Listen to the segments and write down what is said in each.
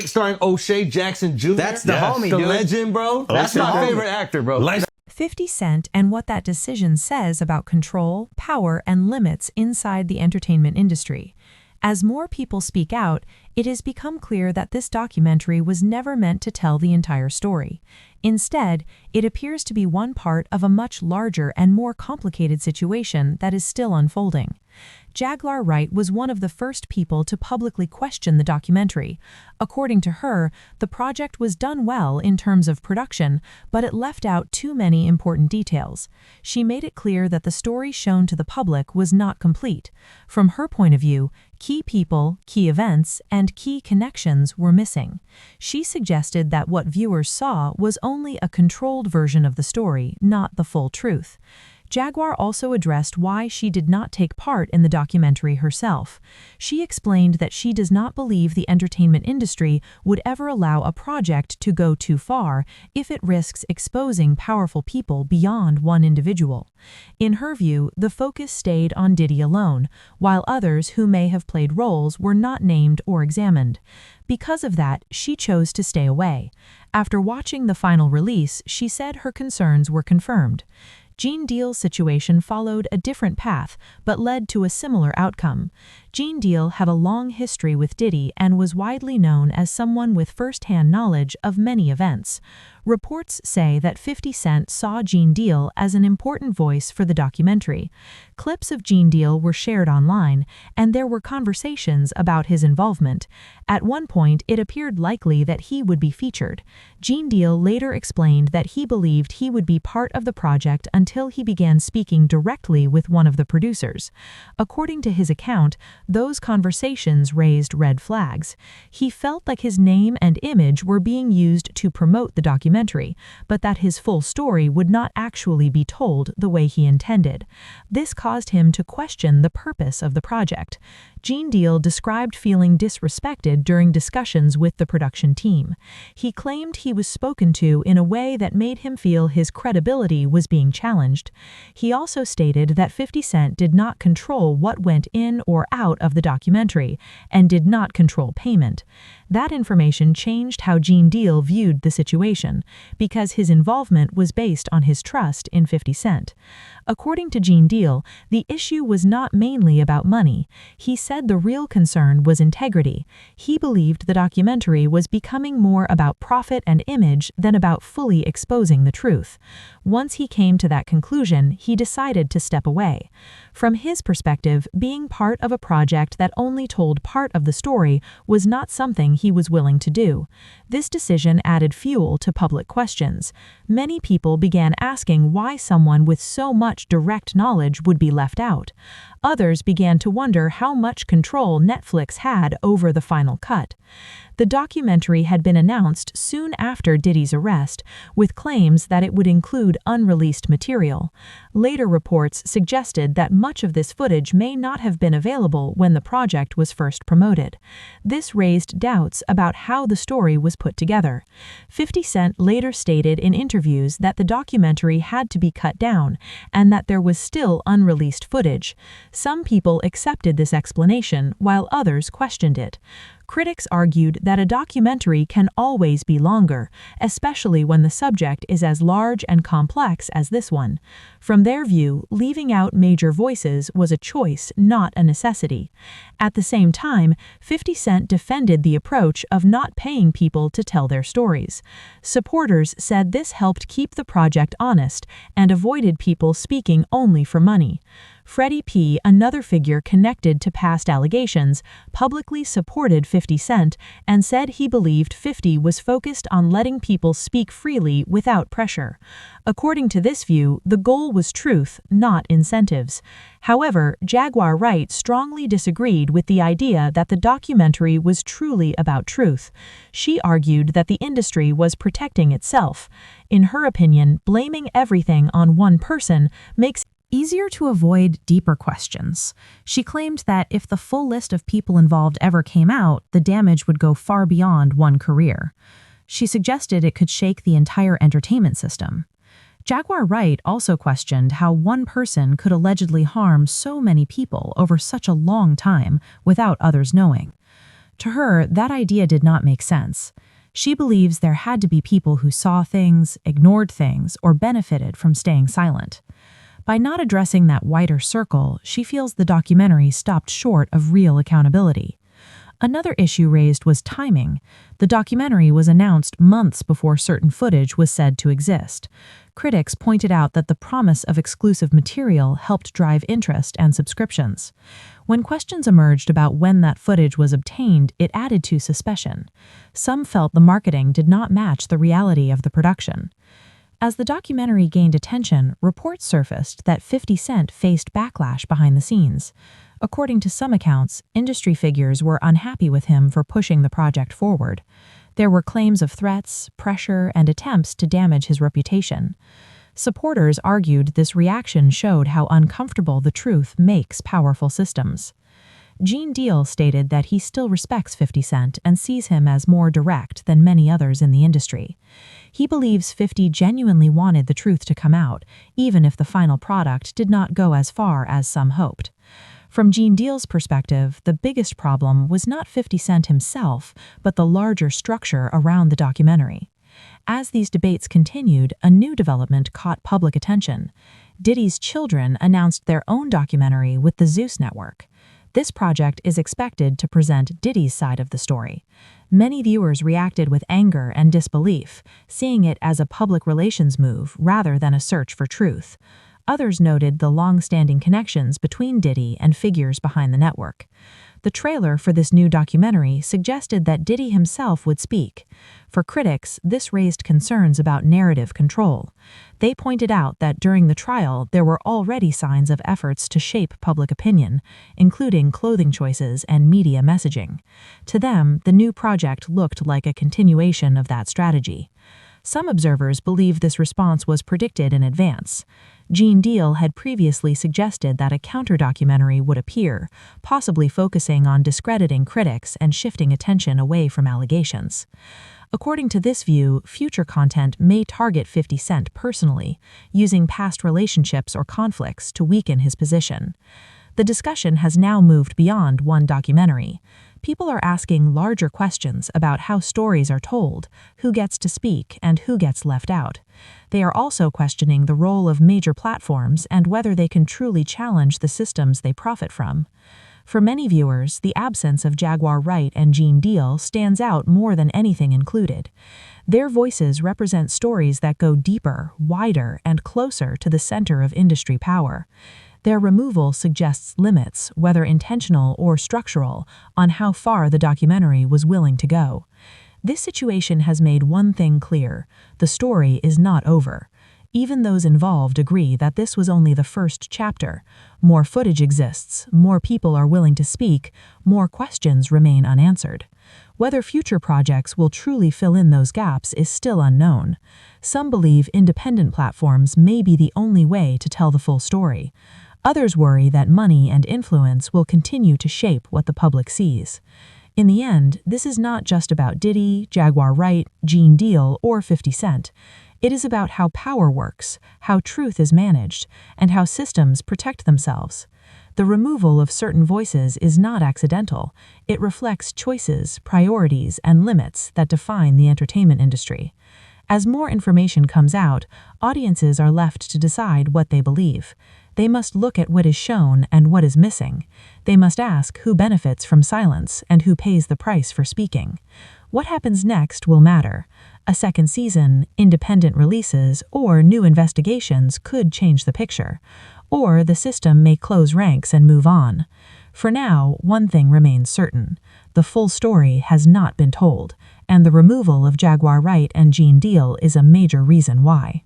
starring O'Shea Jackson Jr. That's the homie, the dude. legend, bro. That's the my homie. favorite actor, bro. 50 Cent and what that decision says about control, power, and limits inside the entertainment industry. As more people speak out, it has become clear that this documentary was never meant to tell the entire story. Instead, it appears to be one part of a much larger and more complicated situation that is still unfolding. Jaguar Wright was one of the first people to publicly question the documentary. According to her, the project was done well in terms of production, but it left out too many important details. She made it clear that the story shown to the public was not complete. From her point of view, key people, key events, and key connections were missing. She suggested that what viewers saw was only a controlled version of the story, not the full truth. Jaguar also addressed why she did not take part in the documentary herself. She explained that she does not believe the entertainment industry would ever allow a project to go too far if it risks exposing powerful people beyond one individual. In her view, the focus stayed on Diddy alone, while others who may have played roles were not named or examined. Because of that, she chose to stay away. After watching the final release, she said her concerns were confirmed. Gene Deal's situation followed a different path, but led to a similar outcome. Gene Deal had a long history with Diddy and was widely known as someone with first-hand knowledge of many events. Reports say that 50 Cent saw Gene Deal as an important voice for the documentary. Clips of Gene Deal were shared online, and there were conversations about his involvement. At one point, it appeared likely that he would be featured. Gene Deal later explained that he believed he would be part of the project until he began speaking directly with one of the producers. According to his account, those conversations raised red flags. He felt like his name and image were being used to promote the documentary, but that his full story would not actually be told the way he intended. This caused him to question the purpose of the project. Gene Deal described feeling disrespected during discussions with the production team. He claimed he was spoken to in a way that made him feel his credibility was being challenged. He also stated that 50 Cent did not control what went in or out of the documentary and did not control payment. That information changed how Gene Deal viewed the situation, because his involvement was based on his trust in 50 Cent. According to Gene Deal, the issue was not mainly about money. He said the real concern was integrity. He believed the documentary was becoming more about profit and image than about fully exposing the truth. Once he came to that conclusion, he decided to step away. From his perspective, being part of a project that only told part of the story was not something he was willing to do. This decision added fuel to public questions. Many people began asking why someone with so much direct knowledge would be left out. Others began to wonder how much control Netflix had over the final cut. The documentary had been announced soon after Diddy's arrest, with claims that it would include unreleased material. Later reports suggested that much of this footage may not have been available when the project was first promoted. This raised doubts about how the story was put together. 50 Cent later stated in interviews that the documentary had to be cut down and that there was still unreleased footage. Some people accepted this explanation, while others questioned it. Critics argued that a documentary can always be longer, especially when the subject is as large and complex as this one. From their view, leaving out major voices was a choice, not a necessity. At the same time, 50 Cent defended the approach of not paying people to tell their stories. Supporters said this helped keep the project honest and avoided people speaking only for money. Freddie P., another figure connected to past allegations, publicly supported 50 Cent and said he believed 50 was focused on letting people speak freely without pressure. According to this view, the goal was truth, not incentives. However, Jaguar Wright strongly disagreed with the idea that the documentary was truly about truth. She argued that the industry was protecting itself. In her opinion, blaming everything on one person makes easier to avoid deeper questions. She claimed that if the full list of people involved ever came out, the damage would go far beyond one career. She suggested it could shake the entire entertainment system. Jaguar Wright also questioned how one person could allegedly harm so many people over such a long time without others knowing. To her, that idea did not make sense. She believes there had to be people who saw things, ignored things, or benefited from staying silent. By not addressing that wider circle, she feels the documentary stopped short of real accountability. Another issue raised was timing. The documentary was announced months before certain footage was said to exist. Critics pointed out that the promise of exclusive material helped drive interest and subscriptions. When questions emerged about when that footage was obtained, it added to suspicion. Some felt the marketing did not match the reality of the production. As the documentary gained attention, reports surfaced that 50 Cent faced backlash behind the scenes. According to some accounts, industry figures were unhappy with him for pushing the project forward. There were claims of threats, pressure, and attempts to damage his reputation. Supporters argued this reaction showed how uncomfortable the truth makes powerful systems. Gene Deal stated that he still respects 50 Cent and sees him as more direct than many others in the industry. He believes 50 genuinely wanted the truth to come out, even if the final product did not go as far as some hoped. From Gene Deal's perspective, the biggest problem was not 50 Cent himself, but the larger structure around the documentary. As these debates continued, a new development caught public attention. Diddy's children announced their own documentary with the Zeus Network. This project is expected to present Diddy's side of the story. Many viewers reacted with anger and disbelief, seeing it as a public relations move rather than a search for truth. Others noted the long-standing connections between Diddy and figures behind the network. The trailer for this new documentary suggested that Diddy himself would speak. For critics, this raised concerns about narrative control. They pointed out that during the trial, there were already signs of efforts to shape public opinion, including clothing choices and media messaging. To them, the new project looked like a continuation of that strategy. Some observers believe this response was predicted in advance. Gene Deal had previously suggested that a counter-documentary would appear, possibly focusing on discrediting critics and shifting attention away from allegations. According to this view, future content may target 50 Cent personally, using past relationships or conflicts to weaken his position. The discussion has now moved beyond one documentary. People are asking larger questions about how stories are told, who gets to speak, and who gets left out. They are also questioning the role of major platforms and whether they can truly challenge the systems they profit from. For many viewers, the absence of Jaguar Wright and Gene Deal stands out more than anything included. Their voices represent stories that go deeper, wider, and closer to the center of industry power. Their removal suggests limits, whether intentional or structural, on how far the documentary was willing to go. This situation has made one thing clear: the story is not over. Even those involved agree that this was only the first chapter. More footage exists, more people are willing to speak, more questions remain unanswered. Whether future projects will truly fill in those gaps is still unknown. Some believe independent platforms may be the only way to tell the full story. Others worry that money and influence will continue to shape what the public sees. In the end, this is not just about Diddy, Jaguar Wright, Gene Deal, or 50 Cent. It is about how power works, how truth is managed, and how systems protect themselves. The removal of certain voices is not accidental. It reflects choices, priorities, and limits that define the entertainment industry. As more information comes out, audiences are left to decide what they believe. They must look at what is shown and what is missing. They must ask who benefits from silence and who pays the price for speaking. What happens next will matter. A second season, independent releases, or new investigations could change the picture. Or the system may close ranks and move on. For now, one thing remains certain: the full story has not been told, and the removal of Jaguar Wright and Gene Deal is a major reason why.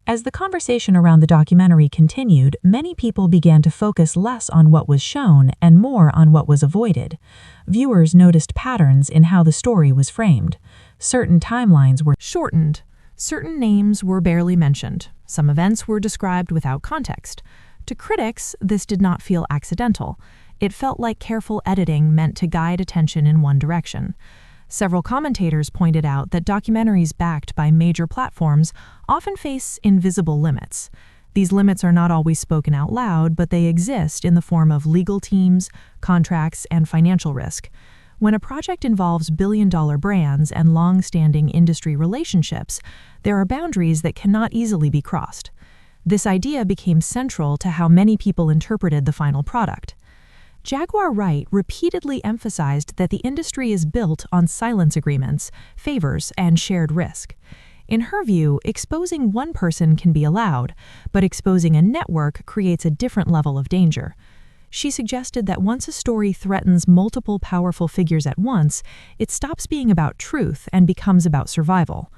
As the conversation around the documentary continued, many people began to focus less on what was shown and more on what was avoided. Viewers noticed patterns in how the story was framed. Certain timelines were shortened. Certain names were barely mentioned. Some events were described without context. To critics, this did not feel accidental. It felt like careful editing meant to guide attention in one direction. Several commentators pointed out that documentaries backed by major platforms often face invisible limits. These limits are not always spoken out loud, but they exist in the form of legal teams, contracts, and financial risk. When a project involves billion-dollar brands and long-standing industry relationships, there are boundaries that cannot easily be crossed. This idea became central to how many people interpreted the final product. Jaguar Wright repeatedly emphasized that the industry is built on silence agreements, favors, and shared risk. In her view, exposing one person can be allowed, but exposing a network creates a different level of danger. She suggested that once a story threatens multiple powerful figures at once, it stops being about truth and becomes about survival.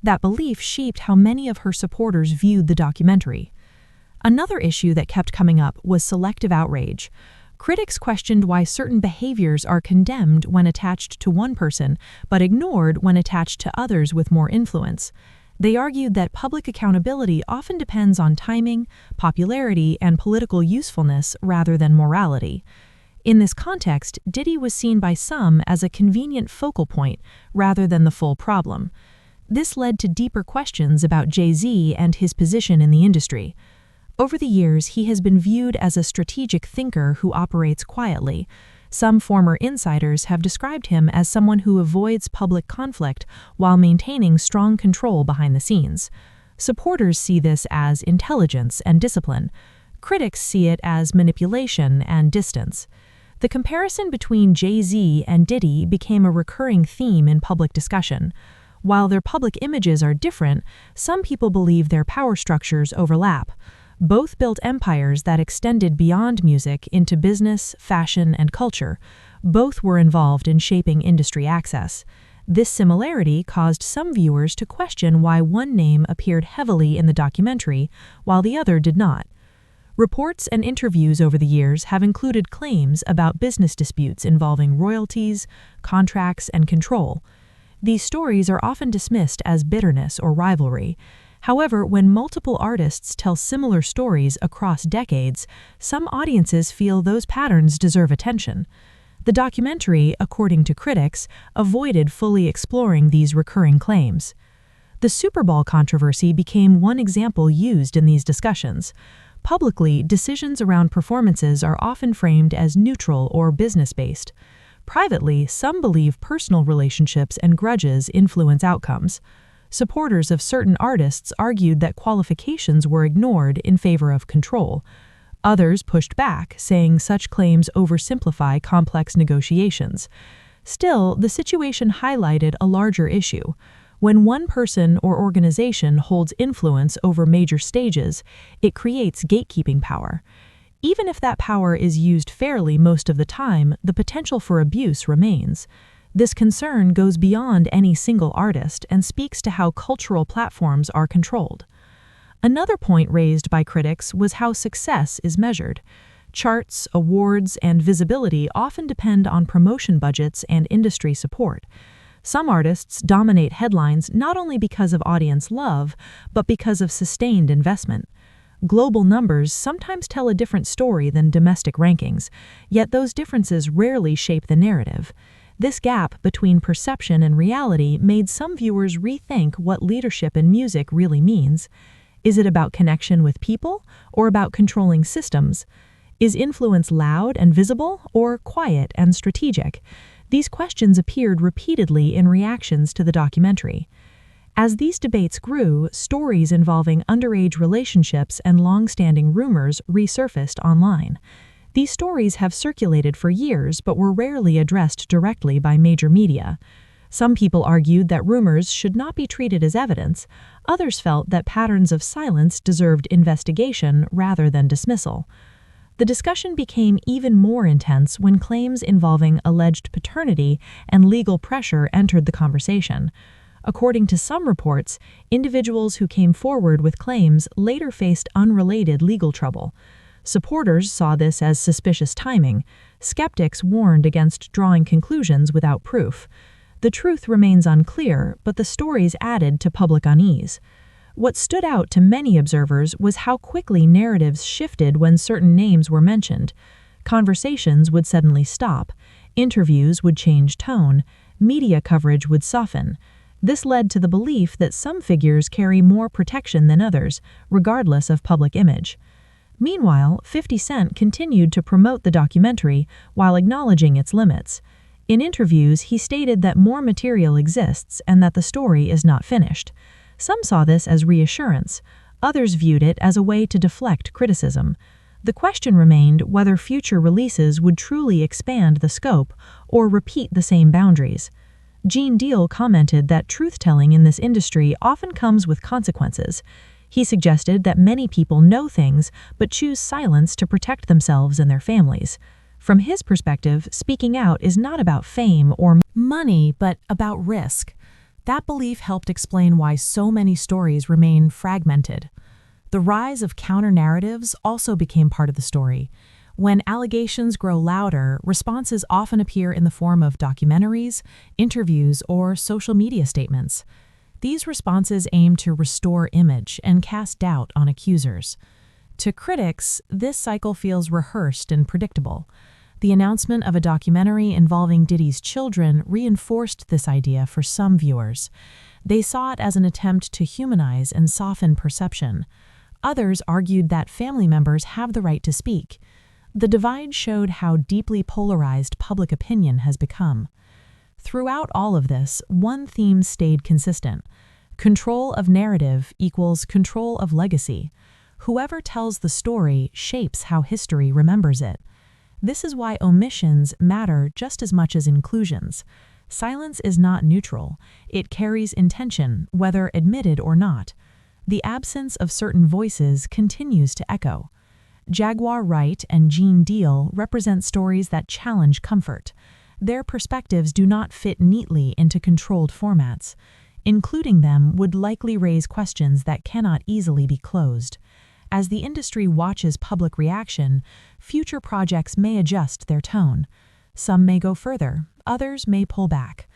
That belief shaped how many of her supporters viewed the documentary. Another issue that kept coming up was selective outrage. Critics questioned why certain behaviors are condemned when attached to one person, but ignored when attached to others with more influence. They argued that public accountability often depends on timing, popularity, and political usefulness rather than morality. In this context, Diddy was seen by some as a convenient focal point rather than the full problem. This led to deeper questions about Jay-Z and his position in the industry. Over the years, he has been viewed as a strategic thinker who operates quietly. Some former insiders have described him as someone who avoids public conflict while maintaining strong control behind the scenes. Supporters see this as intelligence and discipline. Critics see it as manipulation and distance. The comparison between Jay-Z and Diddy became a recurring theme in public discussion. While their public images are different, some people believe their power structures overlap. Both built empires that extended beyond music into business, fashion, and culture. Both were involved in shaping industry access. This similarity caused some viewers to question why one name appeared heavily in the documentary while the other did not. Reports and interviews over the years have included claims about business disputes involving royalties, contracts, and control. These stories are often dismissed as bitterness or rivalry. However, when multiple artists tell similar stories across decades, some audiences feel those patterns deserve attention. The documentary, according to critics, avoided fully exploring these recurring claims. The Super Bowl controversy became one example used in these discussions. Publicly, decisions around performances are often framed as neutral or business-based. Privately, some believe personal relationships and grudges influence outcomes. Supporters of certain artists argued that qualifications were ignored in favor of control. Others pushed back, saying such claims oversimplify complex negotiations. Still, the situation highlighted a larger issue. When one person or organization holds influence over major stages, it creates gatekeeping power. Even if that power is used fairly most of the time, the potential for abuse remains. This concern goes beyond any single artist and speaks to how cultural platforms are controlled. Another point raised by critics was how success is measured. Charts, awards, and visibility often depend on promotion budgets and industry support. Some artists dominate headlines not only because of audience love, but because of sustained investment. Global numbers sometimes tell a different story than domestic rankings, yet those differences rarely shape the narrative. This gap between perception and reality made some viewers rethink what leadership in music really means. Is it about connection with people or about controlling systems? Is influence loud and visible or quiet and strategic? These questions appeared repeatedly in reactions to the documentary. As these debates grew, stories involving underage relationships and long-standing rumors resurfaced online. These stories have circulated for years but were rarely addressed directly by major media. Some people argued that rumors should not be treated as evidence. Others felt that patterns of silence deserved investigation rather than dismissal. The discussion became even more intense when claims involving alleged paternity and legal pressure entered the conversation. According to some reports, individuals who came forward with claims later faced unrelated legal trouble. Supporters saw this as suspicious timing. Skeptics warned against drawing conclusions without proof. The truth remains unclear, but the stories added to public unease. What stood out to many observers was how quickly narratives shifted when certain names were mentioned. Conversations would suddenly stop, interviews would change tone, media coverage would soften. This led to the belief that some figures carry more protection than others, regardless of public image. Meanwhile, 50 Cent continued to promote the documentary while acknowledging its limits. In interviews, he stated that more material exists and that the story is not finished. Some saw this as reassurance. Others viewed it as a way to deflect criticism. The question remained whether future releases would truly expand the scope or repeat the same boundaries. Gene Deal commented that truth-telling in this industry often comes with consequences. He suggested that many people know things but choose silence to protect themselves and their families. From his perspective, speaking out is not about fame or money, but about risk. That belief helped explain why so many stories remain fragmented. The rise of counter-narratives also became part of the story. When allegations grow louder, responses often appear in the form of documentaries, interviews, or social media statements. These responses aim to restore image and cast doubt on accusers. To critics, this cycle feels rehearsed and predictable. The announcement of a documentary involving Diddy's children reinforced this idea for some viewers. They saw it as an attempt to humanize and soften perception. Others argued that family members have the right to speak. The divide showed how deeply polarized public opinion has become. Throughout all of this, one theme stayed consistent. Control of narrative equals control of legacy. Whoever tells the story shapes how history remembers it. This is why omissions matter just as much as inclusions. Silence is not neutral. It carries intention, whether admitted or not. The absence of certain voices continues to echo. Jaguar Wright and Gene Deal represent stories that challenge comfort. Their perspectives do not fit neatly into controlled formats. Including them would likely raise questions that cannot easily be closed. As the industry watches public reaction, future projects may adjust their tone. Some may go further, others may pull back.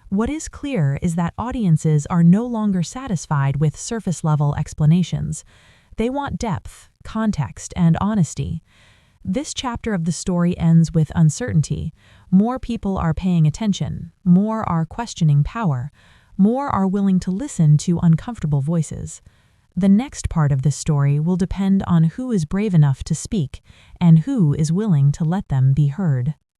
What is clear is that audiences are no longer satisfied with surface-level explanations. They want depth, context, and honesty. This chapter of the story ends with uncertainty. More people are paying attention. More are questioning power. More are willing to listen to uncomfortable voices. The next part of this story will depend on who is brave enough to speak and who is willing to let them be heard.